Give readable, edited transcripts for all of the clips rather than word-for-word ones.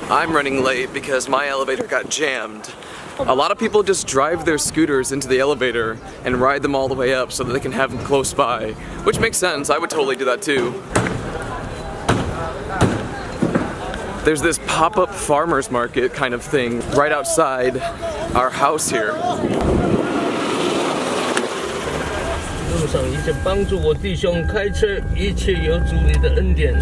I'm running late because my elevator got jammed. A lot of people just drive their scooters into the elevator and ride them all the way up so that they can have them close by, which makes sense. I would totally do that too. There's this pop-up farmer's market kind of thing right outside our house here. 路上一切帮助我弟兄开车，一切有主你的恩典，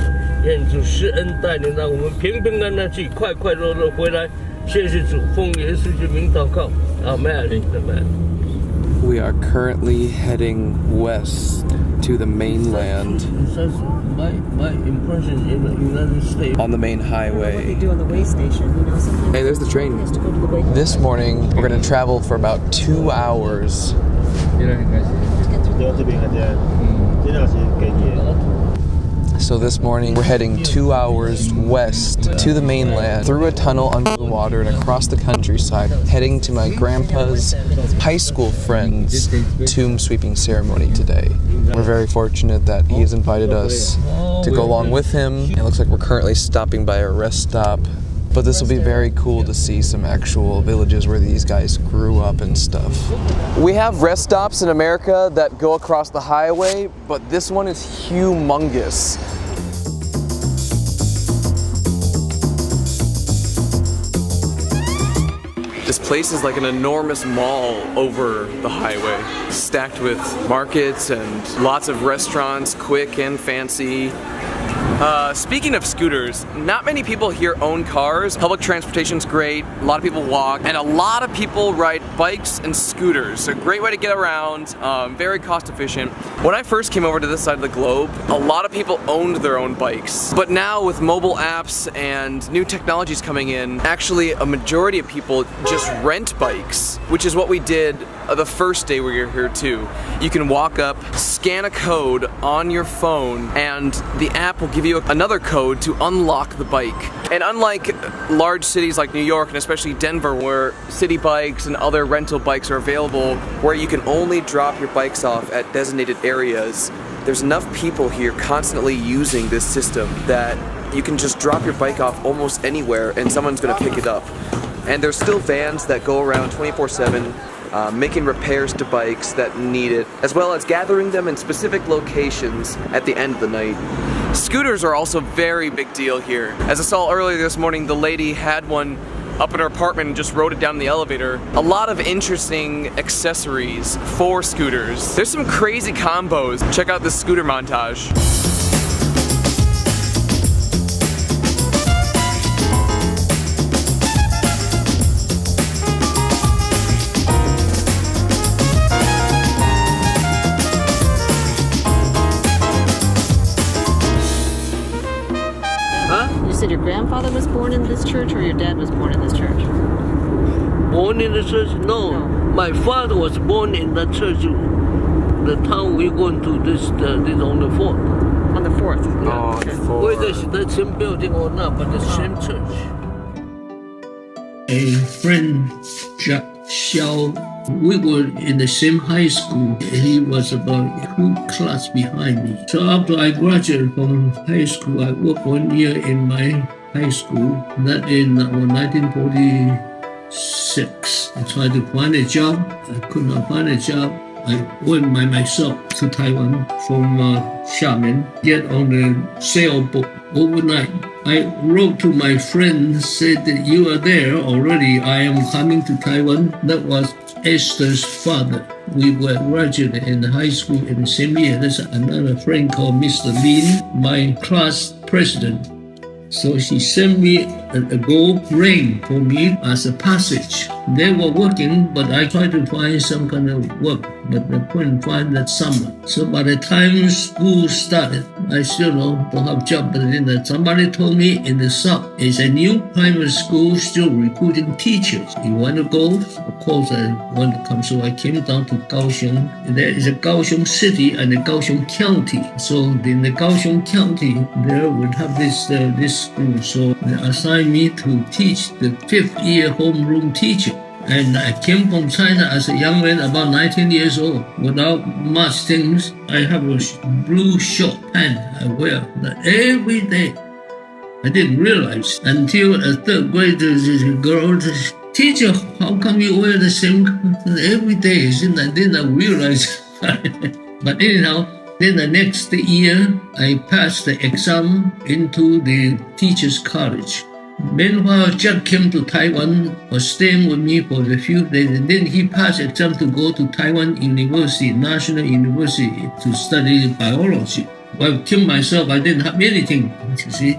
愿主施恩带领，让我们平平安安去，快快乐乐回来。谢谢主，奉耶稣之名祷告，阿门，阿门。 We are currently heading west to the mainland. My impression in the United States. On the main highway. What they do on the way station, you know, sometimes. Hey, there's the train. Has to go to the way. This morning, we're gonna travel for about 2 hours. So this morning, we're heading 2 hours west to the mainland, through a tunnel under the water and across the countryside, heading to my grandpa's high school friend's tomb sweeping ceremony today. We're very fortunate that he has invited us to go along with him. It looks like we're currently stopping by a rest stop, but this will be very cool to see some actual villages where these guys grew up and stuff. We have rest stops in America that go across the highway, but this one is humongous. This place is like an enormous mall over the highway, stacked with markets and lots of restaurants, quick and fancy. Speaking of scooters, not many people here own cars. Public transportation's great, a lot of people walk, and a lot of people ride bikes and scooters. So great way to get around, very cost efficient. When I first came over to this side of the globe, a lot of people owned their own bikes. But now with mobile apps and new technologies coming in, actually a majority of people just rent bikes, which is what we did the first day we were here too. You can walk up, scan a code on your phone, and the app will give you another code to unlock the bike. And unlike large cities like New York and especially Denver, where city bikes and other rental bikes are available, where you can only drop your bikes off at designated areas, there's enough people here constantly using this system that you can just drop your bike off almost anywhere and someone's gonna pick it up. And there's still vans that go around 24/7, making repairs to bikes that need it, as well as gathering them in specific locations at the end of the night. Scooters are also a very big deal here. As I saw earlier this morning, the lady had one up in her apartment and just rode it down the elevator. A lot of interesting accessories for scooters. There's some crazy combos. Check out this scooter montage. You said your grandfather was born in this church, or your dad was born in this church? Born in the church? No. My father was born in the church. The town we going to this is on the 4th. On the 4th? Oh, Okay. Whether it's the same building or not, but the same church. A friend, Xiamen, we were in the same high school. He was about 2 classes behind me. So after I graduated from high school, I worked 1 year in my high school. That in 1946. I tried to find a job. I could not find a job. I went by myself to Taiwan from Xiamen, get on the sailboat overnight. I wrote to my friend, said that you are there already. I am coming to Taiwan. That was Esther's father. We were graduated in high school in the same year. There's another friend called Mr. Lin, my class president. So she sent me a gold ring for me as a passage. They were working, but I tried to find some kind of work, but I couldn't find that summer. So by the time school started, I still don't have a job, but then somebody told me in the south, it's a new private school still recruiting teachers. You want to go? Of course I want to come. So I came down to Kaohsiung. There is a Kaohsiung city and a Kaohsiung county. So in the Kaohsiung county, there would have this school. So they assigned me to teach the 5th year homeroom teacher. And I came from China as a young man, about 19 years old, without much things. I have a blue short pant I wear every day. I didn't realize until a third grade girl, teacher, how come you wear the same every day? I didn't realize. But anyhow, then the next year, I passed the exam into the teacher's college. Meanwhile, Jack came to Taiwan, was staying with me for a few days, and then he passed exam to go to Taiwan University, National University, to study biology. Well, Kim myself, I didn't have anything, you see.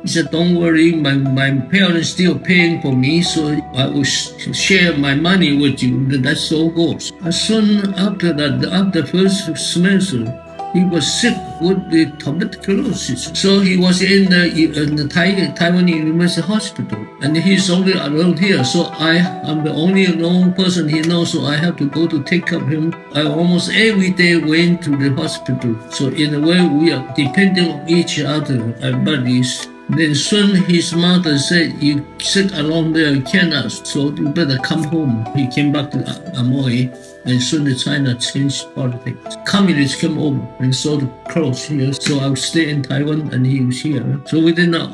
He said, don't worry, my parents still paying for me, so I will share my money with you. That's all goes. As soon after that, after first semester, he was sick with the tuberculosis. So he was in the Taiwan University Hospital, and he's only around here. So I'm the only known person he knows, so I have to go to take care of him. I almost every day went to the hospital. So in a way, we are depending on each other, our buddies. Then soon his mother said, you sit alone there, you cannot, so you better come home. He came back to Amoy, and soon China changed politics. Communists came over and sold clothes here, so I would stay in Taiwan and he was here. So we did not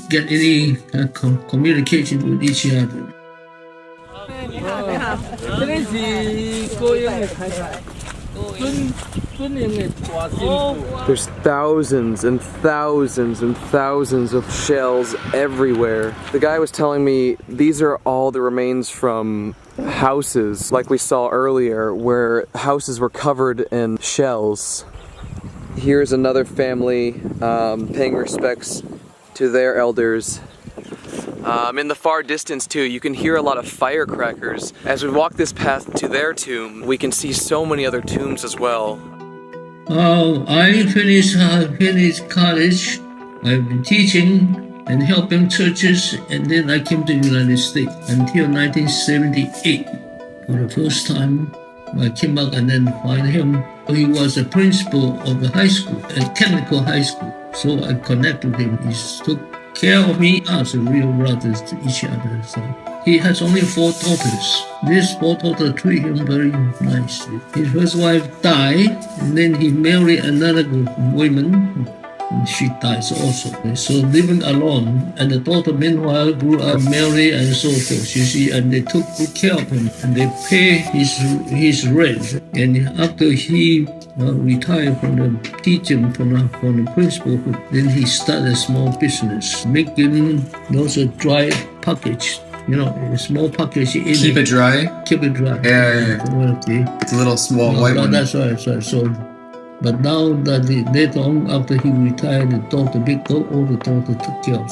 get any communication with each other. There's thousands and thousands and thousands of shells everywhere. The guy was telling me these are all the remains from houses, like we saw earlier, where houses were covered in shells. Here's another family paying respects to their elders. In the far distance too, you can hear a lot of firecrackers. As we walk this path to their tomb, we can see so many other tombs as well. I finished college. I've been teaching and helping churches, and then I came to the United States until 1978. For the first time, I came back and then find him. He was the principal of the high school, a technical high school. So I connected him. He took care of me as real brothers to each other. So he has only 4 daughters. These 4 daughters treat him very nicely. His first wife died, and then he married another woman, and she dies also. So living alone, and the daughter meanwhile grew up, married, and so forth. You see, and they took good care of him, and they pay his rent. And after he retired from the teaching, from the principal, then he started a small business, making those dry package. You know, a small package. Keep it dry? Keep it dry. Yeah. It's a little small white one. That's right. So, but now that later on, after he retired, the older daughter took care of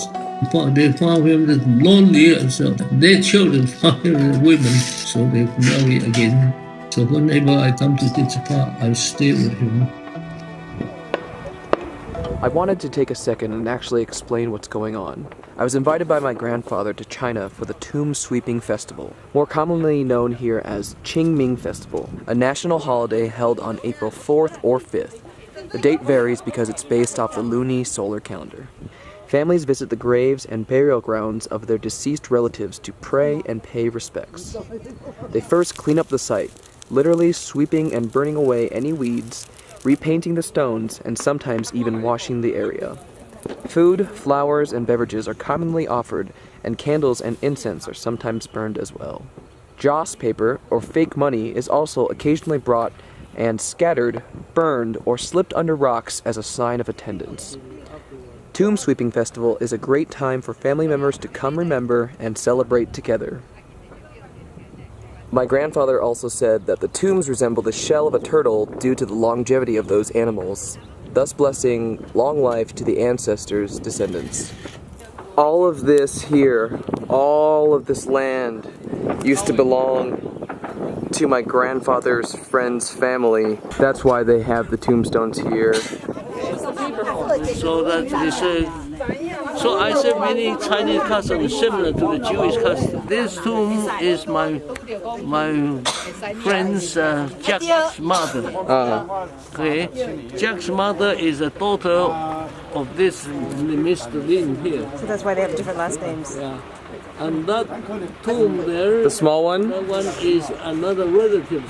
him. They found him lonely, and so their children found him women, so they married again. So whenever I come to this park, I stay with him. I wanted to take a second and actually explain what's going on. I was invited by my grandfather to China for the Tomb Sweeping Festival, more commonly known here as Qingming Festival, a national holiday held on April 4th or 5th. The date varies because it's based off the Luni solar calendar. Families visit the graves and burial grounds of their deceased relatives to pray and pay respects. They first clean up the site, literally sweeping and burning away any weeds, repainting the stones, and sometimes even washing the area. Food, flowers, and beverages are commonly offered, and candles and incense are sometimes burned as well. Joss paper, or fake money, is also occasionally brought and scattered, burned, or slipped under rocks as a sign of attendance. Tomb Sweeping Festival is a great time for family members to come remember and celebrate together. My grandfather also said that the tombs resemble the shell of a turtle due to the longevity of those animals, thus blessing long life to the ancestors' descendants. All of this here, all of this land, used to belong to my grandfather's friend's family. That's why they have the tombstones here. So that they say, so I say many Chinese customs similar to the Jewish custom. This tomb is my friend's Jack's mother. Okay, Jack's mother is a daughter of this Mr. Lin here. So that's why they have different last names. Yeah. And that tomb there, The small one? that one is another relative,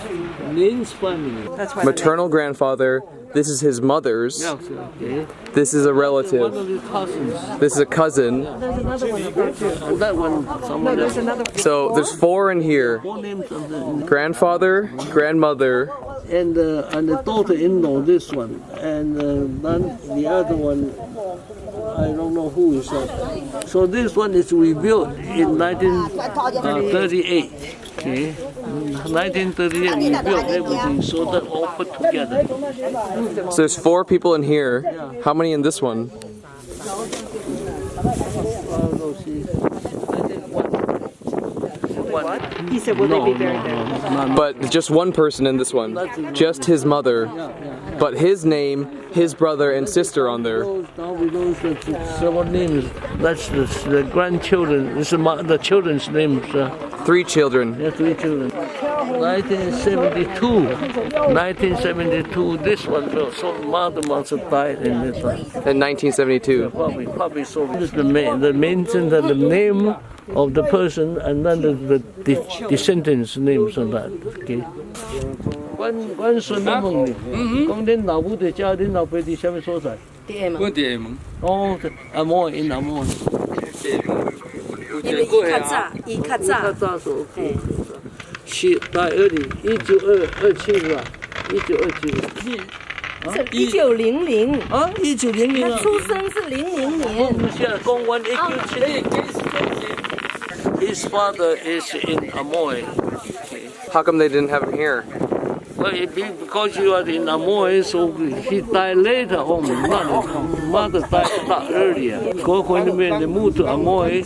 Lin's family. That's why. Maternal grandfather. This is his mother's. Yeah, okay. This is a One relative. of his cousins. This is a cousin. There's another one up there too. And that one, No, someone there's else. another. So there's 4 in here. Four names of the, Grandfather, grandmother, and the daughter-in-law, this one, and then the other one, I don't know who is that. So this one is rebuilt in 1938. Okay, 1938 we built everything, so that all put together. So there's 4 people in here. How many in this one? No, see, I think one. He said, will No, they be buried no, there? no, no. But just one person in this one. Just his mother. But his name, his brother and sister on there. Now we know that several names. That's the grandchildren. This is the children's names. 3 children. There are 3 children. 1972. This one, so mother must have died in this one. In 1972. Probably so. This is the mention that the name of the person and then the descendants' names on that. Okay. 關信的夢嚟，講啲老母哋家啲老輩啲什麼所在？哦，阿摩因阿摩。因為伊較早所是大201927是吧？1927。是1900啊，1900他出生是00年。現在講完1970。His father is in Amoy. How come they didn't have him here? Well, because he was in Amoy, so he died later on. Mother died a lot earlier. When they moved to Amoy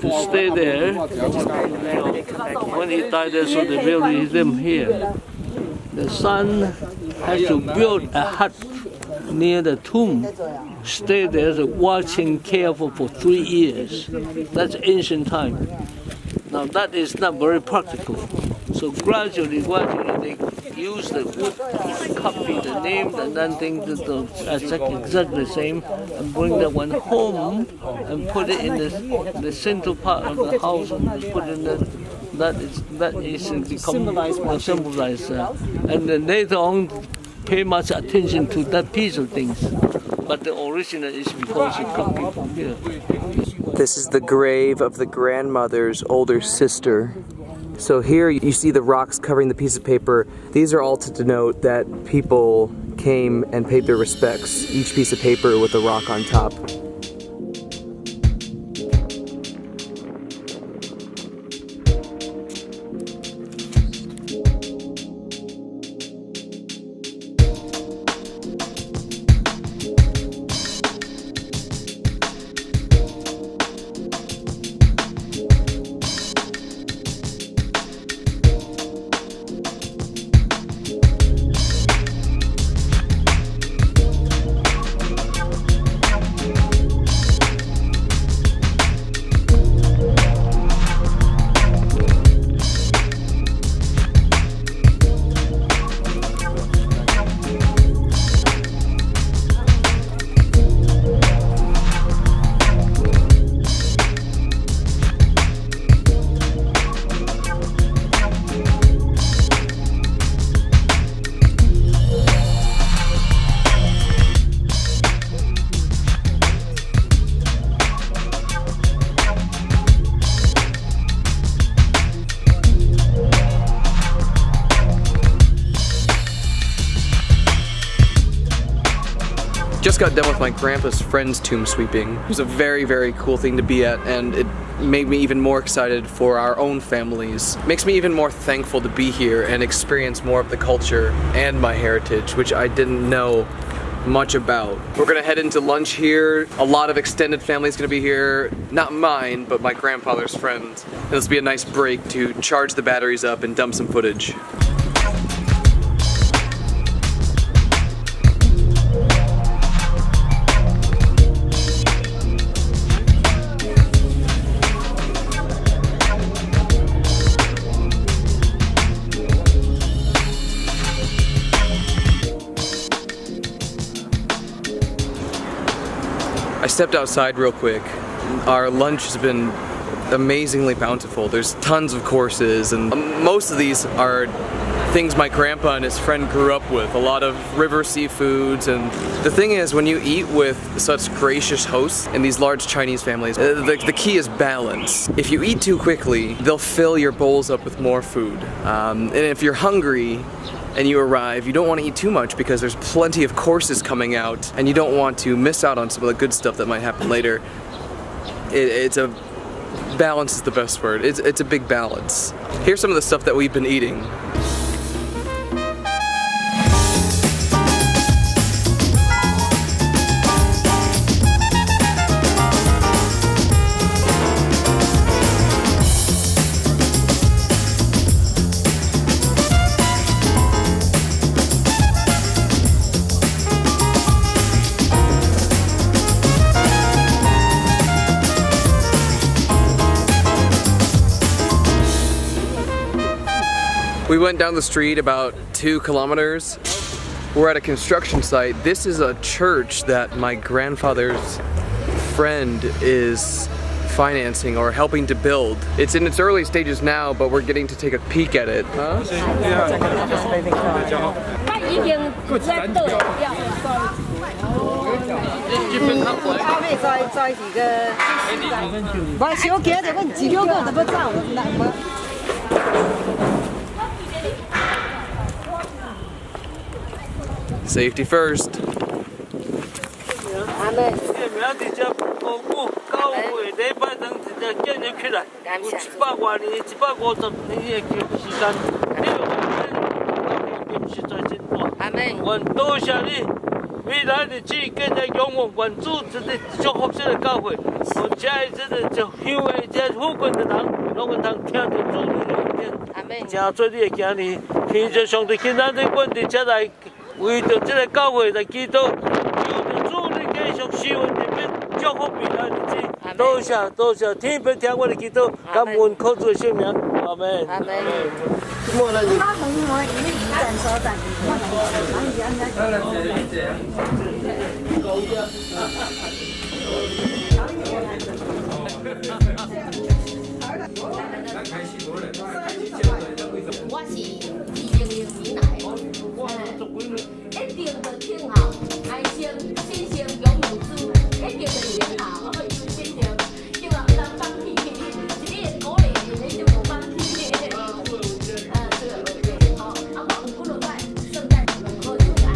to stay there, when he died there, so they buried him here. The son had to build a hut near the tomb, stay there watching careful for 3 years. That's ancient time. Now that is not very practical. So gradually they use the wood, copy the name, and then think that exactly the same, and bring that one home and put it in the central part of the house and put in that is symbolized, and then later on pay much attention to that piece of things. But the original is because it copied from here. This is the grave of the grandmother's older sister. So here you see the rocks covering the piece of paper. These are all to denote that people came and paid their respects. Each piece of paper with a rock on top. Just got done with my grandpa's friend's tomb sweeping. It was a very, very cool thing to be at, and it made me even more excited for our own families. It makes me even more thankful to be here and experience more of the culture and my heritage, which I didn't know much about. We're gonna head into lunch here. A lot of extended family's gonna be here. Not mine, but my grandfather's friends. And this will be a nice break to charge the batteries up and dump some footage. stepped outside real quick. Our lunch has been amazingly bountiful. There's tons of courses, and most of these are things my grandpa and his friend grew up with. A lot of river seafoods, and the thing is, when you eat with such gracious hosts in these large Chinese families, the key is balance. If you eat too quickly, they'll fill your bowls up with more food. And if you're hungry and you arrive, you don't want to eat too much because there's plenty of courses coming out, and you don't want to miss out on some of the good stuff that might happen later. Balance is the best word. It's a big balance. Here's some of the stuff that we've been eating. We went down the street about 2 kilometers. We're at a construction site. This is a church that my grandfather's friend is financing or helping to build. It's in its early stages now, but we're getting to take a peek at it. Huh? Safety first.为着这个教会来祈祷，求着主你继续施恩人民，祝福未来日子。多谢多谢，天父听我的祈祷，感恩靠主的圣名，阿门。阿门。一定要挺好，爱心、信心、勇有主，一定要挺好，我们信心，就话不能放弃，是你的鼓励，你就无放弃。这个 OK， 好，啊，我们不能在圣诞节能够有爱。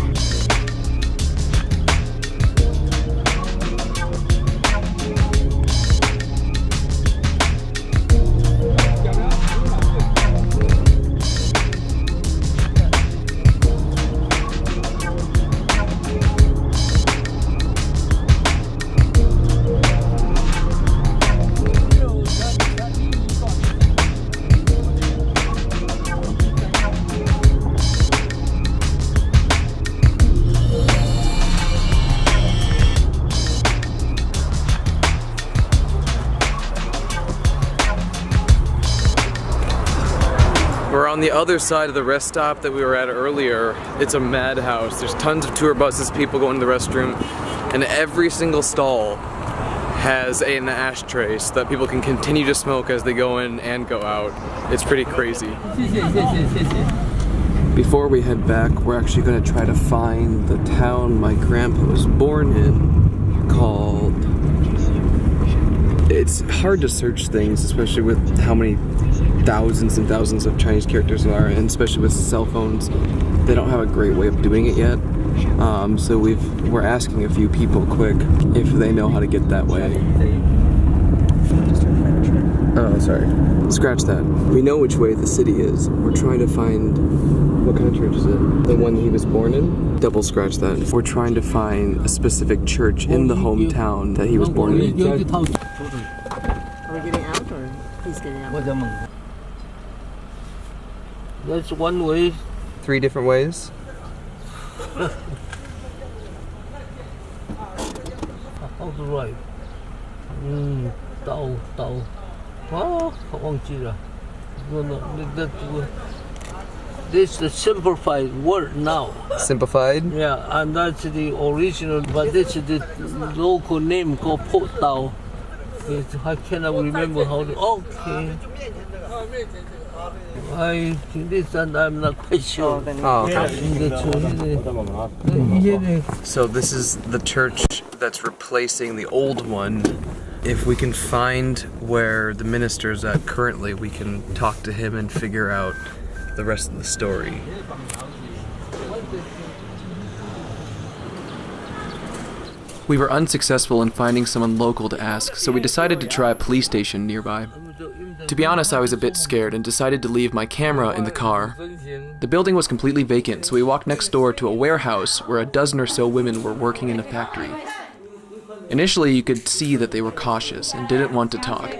We're on the other side of the rest stop that we were at earlier. It's a madhouse. There's tons of tour buses, people going to the restroom, and every single stall has an ashtray so that people can continue to smoke as they go in and go out. It's pretty crazy. Before we head back, we're actually going to try to find the town my grandpa was born in, called... It's hard to search things, especially with how many thousands and thousands of Chinese characters there are, and especially with cell phones. They don't have a great way of doing it yet. So we're asking a few people quick if they know how to get that way. Oh, sorry. Scratch that. We know which way the city is. We're trying to find... What kind of church is it? The one he was born in? Double scratch that. We're trying to find a specific church in the hometown that he was born in. Are we getting out or he's getting out? That's one way. 3 different ways? How's the right? 到，忘记了。那 this is the simplified word now. Simplified? Yeah, and that's the original, but this is the local name called Potao. I cannot remember how to. Okay. I'm not quite sure. Oh, okay. So this is the church that's replacing the old one. If we can find where the minister's at currently, we can talk to him and figure out the rest of the story. We were unsuccessful in finding someone local to ask, so we decided to try a police station nearby. To be honest, I was a bit scared and decided to leave my camera in the car. The building was completely vacant, so we walked next door to a warehouse where a dozen or so women were working in a factory. Initially, you could see that they were cautious and didn't want to talk,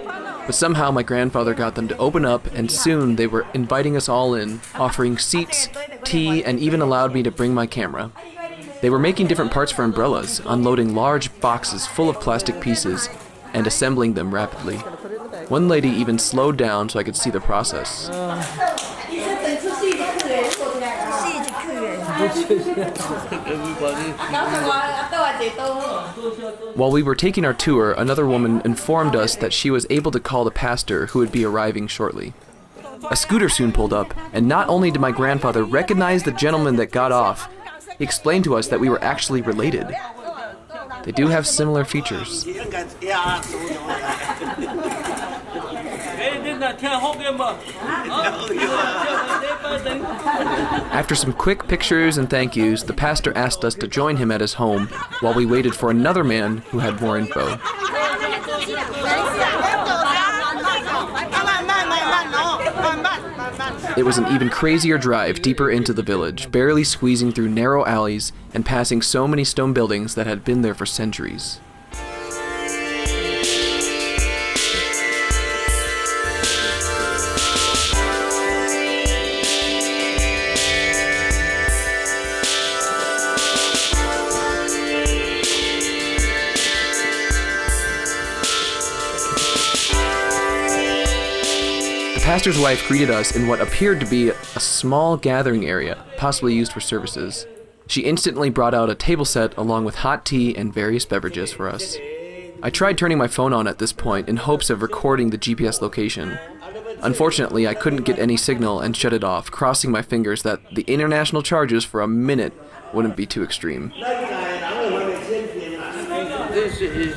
but somehow my grandfather got them to open up, and soon they were inviting us all in, offering seats, tea, and even allowed me to bring my camera. They were making different parts for umbrellas, unloading large boxes full of plastic pieces, and assembling them rapidly. One lady even slowed down so I could see the process. While we were taking our tour, another woman informed us that she was able to call the pastor who would be arriving shortly. A scooter soon pulled up, and not only did my grandfather recognize the gentleman that got off, he explained to us that we were actually related. They do have similar features. After some quick pictures and thank yous, the pastor asked us to join him at his home while we waited for another man who had more info. It was an even crazier drive deeper into the village, barely squeezing through narrow alleys and passing so many stone buildings that had been there for centuries. The pastor's wife greeted us in what appeared to be a small gathering area, possibly used for services. She instantly brought out a table set along with hot tea and various beverages for us. I tried turning my phone on at this point in hopes of recording the GPS location. Unfortunately, I couldn't get any signal and shut it off, crossing my fingers that the international charges for a minute wouldn't be too extreme. This is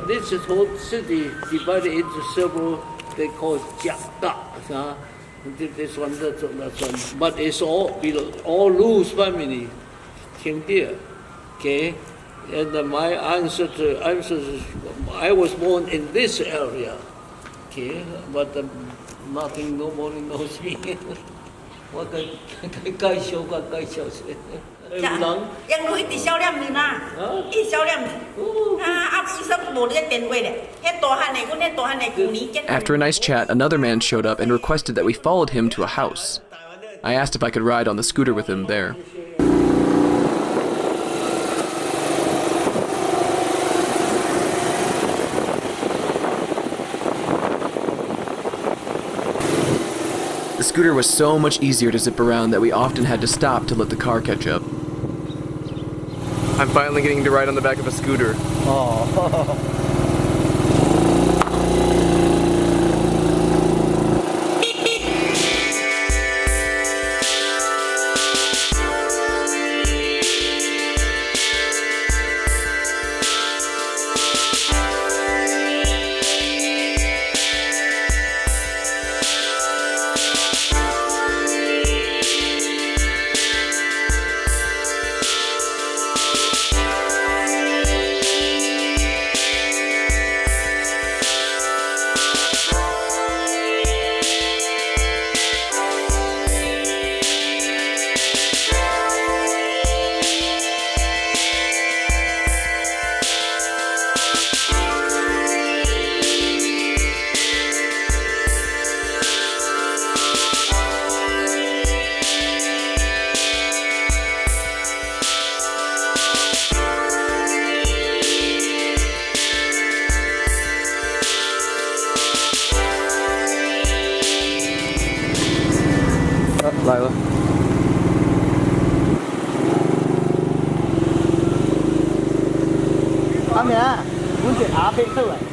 this is whole city divided into several. They call it Jiakda, this one, that one, but it's all Lu's family came there, okay? And my answer is, I was born in this area, okay? But nobody knows me. What cái show Em nuôi ít xíu lắm nữa na, ít xíu lắm. Áp ít sắp bổ lên tiền quê đấy. Hết tổ hành này cũng hết tổ hành này cũng ní chết. After a nice chat, another man showed up and requested that we followed him to a house. I asked if I could ride on the scooter with him there. The scooter was so much easier to zip around that we often had to stop to let the car catch up. I'm finally getting to ride on the back of a scooter. Oh. 来了。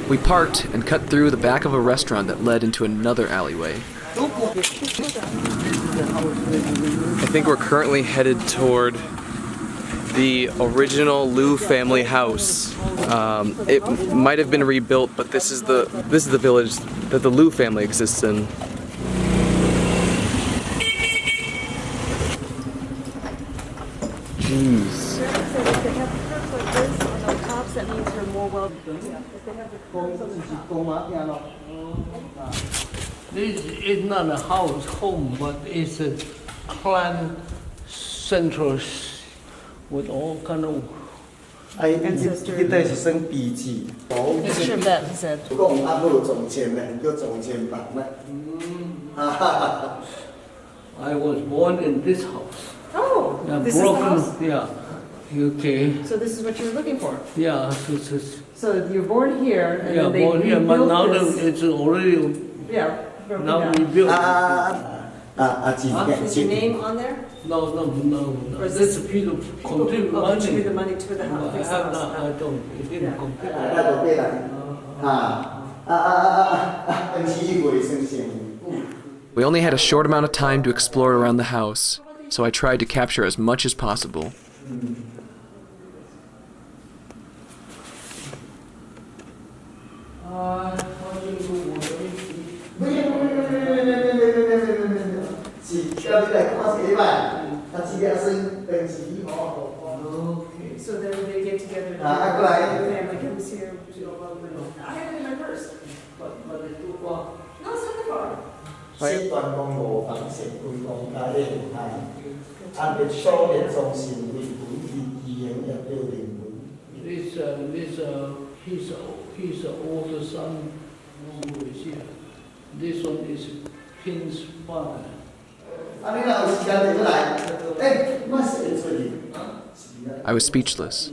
We parked and cut through the back of a restaurant that led into another alleyway. I think we're currently headed toward the original Liu family house. It might have been rebuilt, but this is the village that the Liu family exists in. Jeez. This is not a house home, but it's a clan central with all kind of. 迄块是算笔记，是的是讲阿母从前呢，叫从前房呢。I was born in this house. Oh, Yeah, this is the broken. house? Yeah. Okay. So this is what you were looking for? Yeah. So you're born here, and Yeah, then they born here, but rebuilt now this. it's already Yeah, broken now down. rebuilt. 几 Is your name on there? No. Or is This this people contribute contribute the money. money to the I house? fix the have house? not. I don't. It didn't complete. 那就对啦。本期卫生线。 We only had a short amount of time to explore around the house, so I tried to capture as much as possible. So then they get together, the I go ahead. family comes here. I have it in my purse. But it's too far. No, it's not that far. 先端公路防线规公家咧平台，按照所列中心为本地语言也标定文。 This his older son who is here. This one is Pin's father. 啊，你若有时间就来，我写出去。 I was speechless.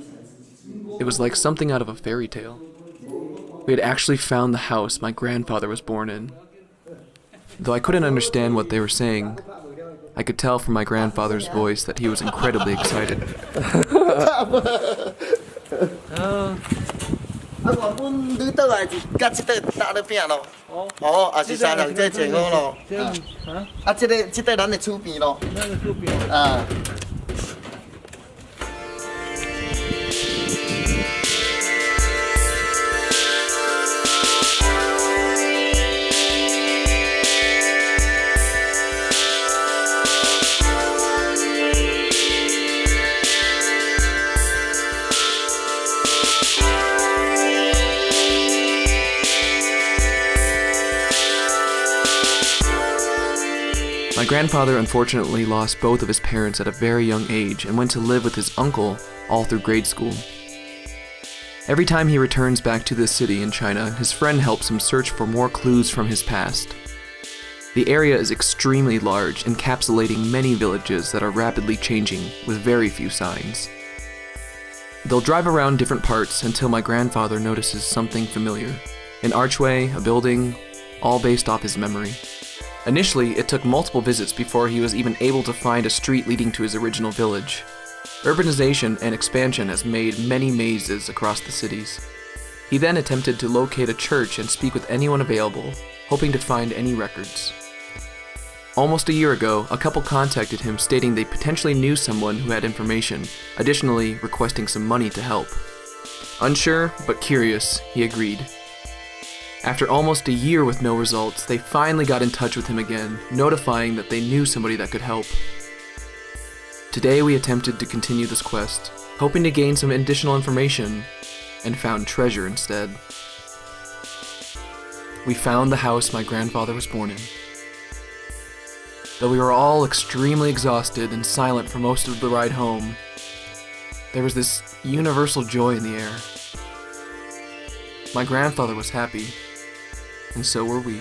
It was like something out of a fairy tale. We had actually found the house my grandfather was born in. Though I couldn't understand what they were saying, I could tell from my grandfather's voice that he was incredibly excited. 原本你倒来是甲即块搭咧边咯，也是三人这前后咯，即块咱的厝边咯，啊。 My grandfather unfortunately lost both of his parents at a very young age and went to live with his uncle all through grade school. Every time he returns back to this city in China, his friend helps him search for more clues from his past. The area is extremely large, encapsulating many villages that are rapidly changing with very few signs. They'll drive around different parts until my grandfather notices something familiar. An archway, a building, all based off his memory. Initially, it took multiple visits before he was even able to find a street leading to his original village. Urbanization and expansion has made many mazes across the cities. He then attempted to locate a church and speak with anyone available, hoping to find any records. Almost a year ago, a couple contacted him stating they potentially knew someone who had information, additionally requesting some money to help. Unsure, but curious, he agreed. After almost a year with no results, they finally got in touch with him again, notifying that they knew somebody that could help. Today we attempted to continue this quest, hoping to gain some additional information, and found treasure instead. We found the house my grandfather was born in. Though we were all extremely exhausted and silent for most of the ride home, there was this universal joy in the air. My grandfather was happy, and so were we.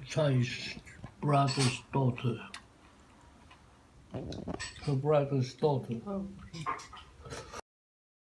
Chai's brother's daughter. Her brother's daughter.